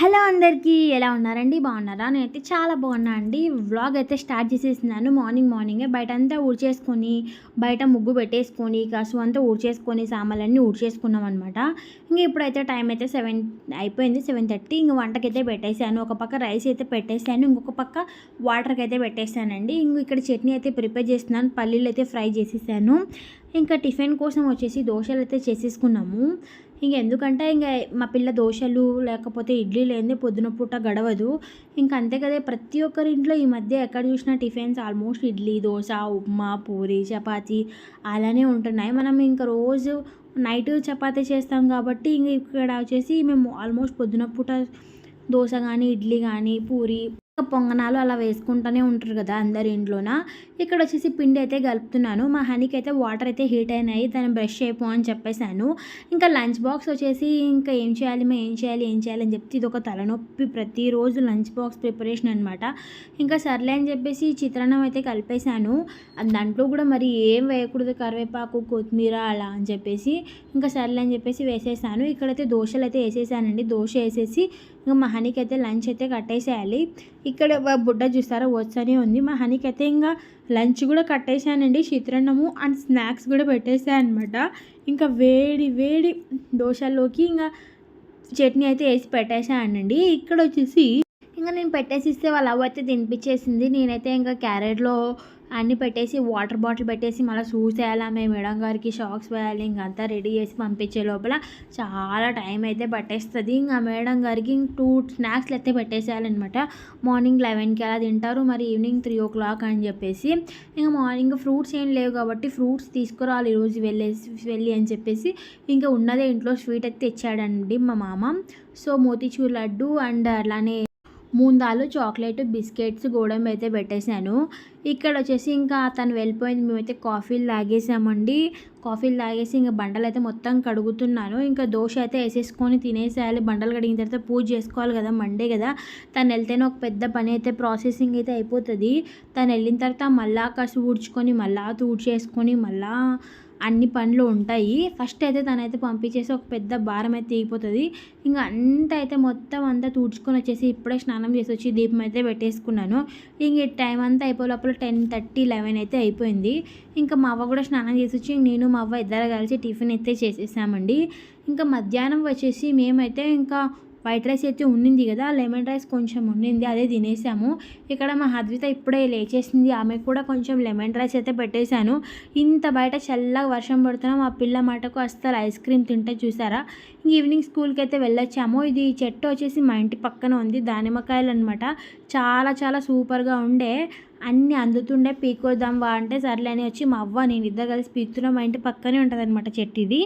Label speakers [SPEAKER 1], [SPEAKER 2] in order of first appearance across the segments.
[SPEAKER 1] Hello అందరికీ ఎలా ఉన్నారండి? బాగున్నారా? నేనైతే చాలా బాగున్నా అండి. వ్లాగ్ అయితే స్టార్ట్ చేసేసినాను. మార్నింగే బయటంతా ఊడ్చేసుకొని, బయట ముగ్గు పెట్టేసుకొని, కసువు అంతా ఊడ్చేసుకొని, సామాన్లన్నీ ఊడ్చేసుకున్నామనమాట. ఇంక ఇప్పుడైతే టైం అయితే 7 అయిపోయింది. 7:30. ఇంక వంటకైతే పెట్టేశాను. ఒక పక్క రైస్ అయితే పెట్టేశాను. ఇంకొక పక్క వాటర్కి అయితే పెట్టేశానండి. ఇంక ఇక్కడ చట్నీ అయితే ప్రిపేర్ చేస్తున్నాను. పల్లీలు అయితే ఫ్రై చేసేసాను. ఇంకా టిఫిన్ కోసం వచ్చేసి దోశలు అయితే చేసేసుకున్నాము. ఎందుకంటే మా పిల్ల దోశలు లేకపోతే ఇడ్లీ లేనిదే పొద్దున పూట గడవదు. అంతే కదా, ప్రతి ఒక్కరి ఇంట్లో ఈ మధ్య ఎక్కడ చూసినా టిఫిన్స్ ఆల్మోస్ట్ ఇడ్లీ, దోశ, ఉప్మా, పూరి, చపాతీ అలానే ఉంటున్నాయి. మనం ఇంకా రోజు నైట్ చపాతీ చేస్తాం కాబట్టి ఇక్కడ వచ్చేసి మేము ఆల్మోస్ట్ పొద్దున పూట దోశ కానీ, ఇడ్లీ కానీ, పూరి, పొంగనాలు అలా వేసుకుంటూనే ఉంటారు కదా అందరి ఇంట్లోన. ఇక్కడ వచ్చేసి పిండి అయితే కలుపుతున్నాను. మా హనీకి అయితే వాటర్ అయితే హీట్ అయినాయి, తను బ్రష్ అయిపో అని చెప్పేశాను. ఇంకా లంచ్ బాక్స్ వచ్చేసి ఇంకా ఏం చేయాలి అని చెప్తే ఇది ఒక తలనొప్పి. ప్రతిరోజు లంచ్ బాక్స్ ప్రిపరేషన్ అనమాట. ఇంకా సర్లే అని చెప్పేసి చిత్రాన్నం అయితే కలిపేశాను. దాంట్లో కూడా మరి ఏం వేయకూడదు, కరివేపాకు, కొత్తిమీర అలా అని చెప్పేసి ఇంకా సర్లే అని చెప్పేసి వేసేసాను. ఇక్కడైతే దోశలు అయితే వేసేసానండి. దోశ వేసేసి ఇంకా మా హనీకి అయితే లంచ్ అయితే కట్టేసేయాలి. ఇక్కడ బుడ్డ చూస్తారా వచ్చనే ఉంది. మా హనీకి అయితే ఇంకా లంచ్ కూడా కట్టేసానండి. చిత్రాన్నము అండ్ స్నాక్స్ కూడా పెట్టేసాను అనమాట. ఇంకా వేడి వేడి దోశల్లోకి ఇంకా చట్నీ అయితే వేసి పెట్టేసానండి. ఇక్కడ వచ్చేసి ఇంకా నేను పెట్టేసిస్తే వాళ్ళ అవ్వ అయితే తినిపించేసింది. నేనైతే ఇంకా క్యారెట్లో అన్నీ పెట్టేసి వాటర్ బాటిల్ పెట్టేసి మళ్ళీ షూస్ వేయాలి, మేము మేడం గారికి షాక్స్ వేయాలి, ఇంకంతా రెడీ చేసి పంపించే లోపల చాలా టైం అయితే పట్టేస్తుంది. ఇంకా మేడం గారికి 2 స్నాక్స్లు అయితే పెట్టేసేయాలన్నమాట. మార్నింగ్ 11కి అలా తింటారు, మరి ఈవినింగ్ 3 o'clock అని చెప్పేసి. ఇంకా మార్నింగ్ ఫ్రూట్స్ ఏం లేవు కాబట్టి ఫ్రూట్స్ తీసుకురావాలి ఈరోజు వెళ్ళి అని చెప్పేసి ఇంకా ఉన్నదే ఇంట్లో స్వీట్ అయితే తెచ్చాడండి మా మామ. సో మోతీచూర్ లడ్డు అండ్ అలానే మూందాలు, చాక్లెట్, బిస్కెట్స్, గోడంబి అయితే పెట్టేశాను. ఇక్కడ వచ్చేసి ఇంకా తను వెళ్ళిపోయింది. మేమైతే కాఫీలు తాగేసామండి. కాఫీలు తాగేసి ఇంకా బండలు అయితే మొత్తం కడుగుతున్నాను. ఇంకా దోశ అయితే వేసేసుకొని తినేసేయాలి. బండలు కడిగిన తర్వాత పూజ చేసుకోవాలి కదా, మండే కదా. తను వెళ్తేనే ఒక పెద్ద పని అయితే ప్రాసెసింగ్ అయితే అయిపోతుంది. తను వెళ్ళిన తర్వాత మళ్ళా కసు ఊడ్చుకొని మళ్ళా తుడిచేసుకొని మళ్ళా అన్ని పనులు ఉంటాయి. ఫస్ట్ అయితే తనైతే పంపించేసి ఒక పెద్ద భారం అయితే దిగిపోతుంది. ఇంకా అంతా అయితే మొత్తం అంతా తుడుచుకొని వచ్చేసి ఇప్పుడే స్నానం చేసి వచ్చి దీపం అయితే పెట్టేసుకున్నాను. ఇంక టైం అంతా అయిపోయే లోపల 10:30, 11 అయితే అయిపోయింది. ఇంకా మా అవ్వ కూడా స్నానం చేసి వచ్చి నేను మా అవ్వ ఇద్దరు కలిసి టిఫిన్ అయితే చేసేసామండి. ఇంకా మధ్యాహ్నం వచ్చేసి మేమైతే ఇంకా వైట్ రైస్ అయితే ఉండింది కదా, లెమన్ రైస్ కొంచెం ఉండింది, అదే తినేసాము. ఇక్కడ మా అద్విత ఇప్పుడే లేచేసింది, ఆమెకు కూడా కొంచెం లెమన్ రైస్ అయితే పెట్టేశాను. ఇంత బయట చల్లగా వర్షం పడుతున్నా మా పిల్ల మాటకు అస్సలు ఐస్ క్రీమ్ తింటే చూసారా. ఈవినింగ్ స్కూల్కి అయితే వెళ్ళొచ్చాము. ఇది చెట్టు వచ్చేసి మా ఇంటి పక్కన ఉంది, దానిమ్మకాయలు అనమాట. చాలా చాలా సూపర్గా ఉండే, అన్నీ అందుతుండే. పీకోద్దాం వా అంటే సర్లే అని వచ్చి మా అవ్వ నేను ఇద్దరు కలిసి పీకుతున్నాం. మా ఇంటి పక్కనే ఉంటుంది అనమాట చెట్టు ఇది.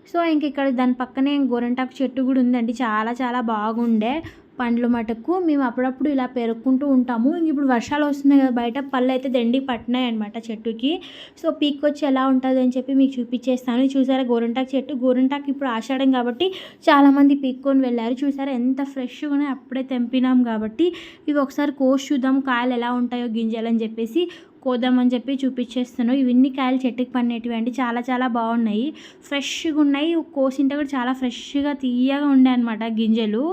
[SPEAKER 1] సో ఇక్కడ దాని పక్కనే గోరంటాకు చెట్టు కూడా ఉందండి. చాలా చాలా బాగుండే పండ్లు మటుకు. మేము అప్పుడప్పుడు ఇలా పెరుక్కుంటూ ఉంటాము. ఇప్పుడు వర్షాలు వస్తున్నాయి కదా, బయట పళ్ళు అయితే దండి పట్టినాయి అనమాట చెట్టుకి. సో పీక్కొచ్చి ఎలా ఉంటుంది అని చెప్పి మీకు చూపించేస్తాను. చూసారా గోరంటాకు చెట్టు. గోరంటాకు ఇప్పుడు ఆషాఢం కాబట్టి చాలామంది పీక్కొని వెళ్ళారు. చూసారా ఎంత ఫ్రెష్గా ఉన్నాయి, అప్పుడే తెంపినాం కాబట్టి. ఇవి ఒకసారి కోసి చూద్దాం కాయలు ఎలా ఉంటాయో గింజలు అని చెప్పేసి కోద్దామని చెప్పి చూపించేస్తాను. ఇవన్నీ కాయలు చెట్టుకి పడినవి అండి. చాలా చాలా బాగున్నాయి, ఫ్రెష్గా ఉన్నాయి. కోసింటే కూడా చాలా ఫ్రెష్గా తీయగా ఉండే అనమాట గింజలు.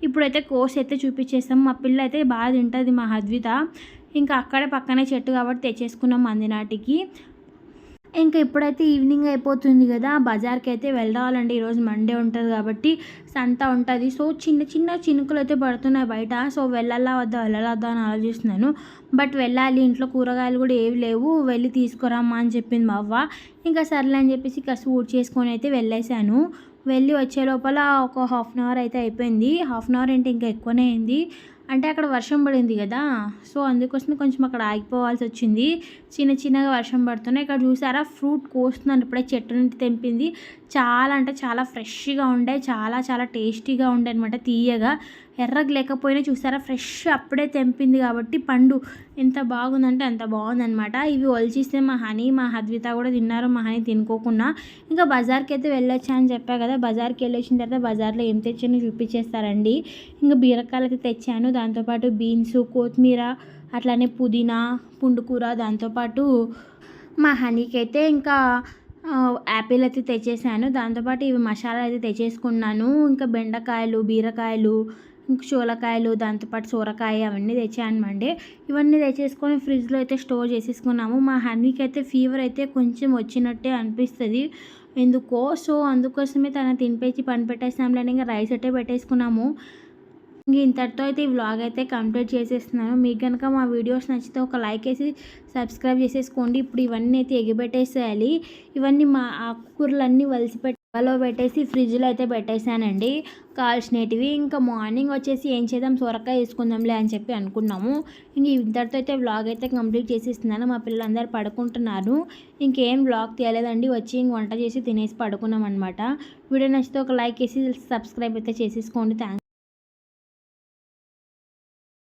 [SPEAKER 1] ఇప్పుడైతే కోసి అయితే చూపించేస్తాం. మా పిల్ల అయితే బాగా తింటుంది, మా అద్విత. ఇంకా అక్కడే పక్కనే చెట్టు కాబట్టి తెచ్చేసుకున్నాం మందినాటికి. ఇంకా ఇప్పుడైతే ఈవినింగ్ అయిపోతుంది కదా, బజార్కి అయితే వెళ్ళాలండి. ఈరోజు మండే ఉంటుంది కాబట్టి సంత ఉంటుంది. సో చిన్న చిన్న చినుకులు అయితే పడుతున్నాయి బయట. సో వెళ్ళాలా వద్దా అని ఆలోచిస్తున్నాను. బట్ వెళ్ళాలి, ఇంట్లో కూరగాయలు కూడా ఏవి లేవు, వెళ్ళి తీసుకురామ్మా అని చెప్పింది మా అవ్వ. ఇంకా సర్లే అని చెప్పేసి కసు ఊడ్చేసుకొని అయితే వెళ్ళేసాను. వెళ్ళి వచ్చే లోపల ఒక 1/2 hour అయితే అయిపోయింది. 1/2 hour అంటే ఇంకా ఎక్కువనే అయింది. అంటే అక్కడ వర్షం పడింది కదా, సో అందుకోసమే కొంచెం అక్కడ ఆగిపోవాల్సి వచ్చింది. చిన్నగా వర్షం పడుతున్నాయి. ఇక్కడ చూసారా ఫ్రూట్ కోస్తున్నాను, ఇప్పుడే చెట్టు నుండి తెంపింది. చాలా అంటే చాలా ఫ్రెష్గా ఉండే, చాలా చాలా టేస్టీగా ఉండే అనమాట, తీయగా. ఎర్రగా లేకపోయినా చూసారా ఫ్రెష్ అప్పుడే తెంపింది కాబట్టి పండు ఎంత బాగుందంటే అంత బాగుందనమాట. ఇవి ఒలిచిస్తే మా హనీ మా అద్విత కూడా తిన్నారు, మా హనీ తినుకోకుండా. ఇంకా బజార్కి అయితే వెళ్ళొచ్చా అని చెప్పా కదా, బజార్కి వెళ్ళొచ్చిన తర్వాత బజార్లో ఏం తెచ్చానో చూపించేస్తారండి. ఇంకా బీరకాయలు అయితే తెచ్చాను, దాంతోపాటు బీన్స్, కొత్తిమీర, అట్లానే పుదీనా, పుండుకూర, దాంతోపాటు మా హనీకి అయితే ఇంకా యాపిల్ అయితే తెచ్చేసాను. దాంతోపాటు ఇవి మసాలా అయితే తెచ్చేసుకున్నాను. ఇంకా బెండకాయలు, బీరకాయలు, ఇంక చూలకాయలు, దాంతోపాటు సొరకాయ అవన్నీ తెచ్చానమండి. ఇవన్నీ తెచ్చేసుకొని ఫ్రిడ్జ్‌లో అయితే స్టోర్ చేసేసుకున్నాము. మా హనీకి అయితే ఫీవర్ అయితే కొంచెం వచ్చినట్టే అనిపిస్తది ఎందుకో. సో, అందుకోసమే తనని తినిపించి పనిపెట్టేసాంలే అని ఇంక రైస్ అయితే పెట్టేసుకున్నాము. ఇంక ఇంతటితో అయితే ఈ వ్లాగ్ అయితే కంప్లీట్ చేసేస్తున్నాను. మీకు గనుక మా వీడియోస్ నచ్చితే ఒక లైక్ వేసి సబ్స్క్రైబ్ చేసేసుకోండి. ఇప్పుడు ఇవన్నీ అయితే ఎగిపెట్టేసేయాలి. ఇవన్నీ మా ఆకుకూరలన్నీ డబ్బాలో పెట్టేసి ఫ్రిడ్జ్‌లో అయితే పెట్టేసానండి కాల్చినేటివి. ఇంకా మార్నింగ్ వచ్చేసి ఏం చేద్దాం, సొరకాయ వేసుకుందాంలే అని చెప్పి అనుకున్నాము. ఇంక ఇంతటితో అయితే వ్లాగ్ అయితే కంప్లీట్ చేసేస్తున్నాను. మా పిల్లలందరూ పడుకుంటున్నారు. ఇంకేం వ్లాగ్ తీయలేదండి. వచ్చి ఇంక వంట చేసి తినేసి పడుకున్నాం అనమాట. వీడియో నచ్చితే ఒక లైక్ వేసి సబ్స్క్రైబ్ అయితే చేసేసుకోండి. థ్యాంక్స్.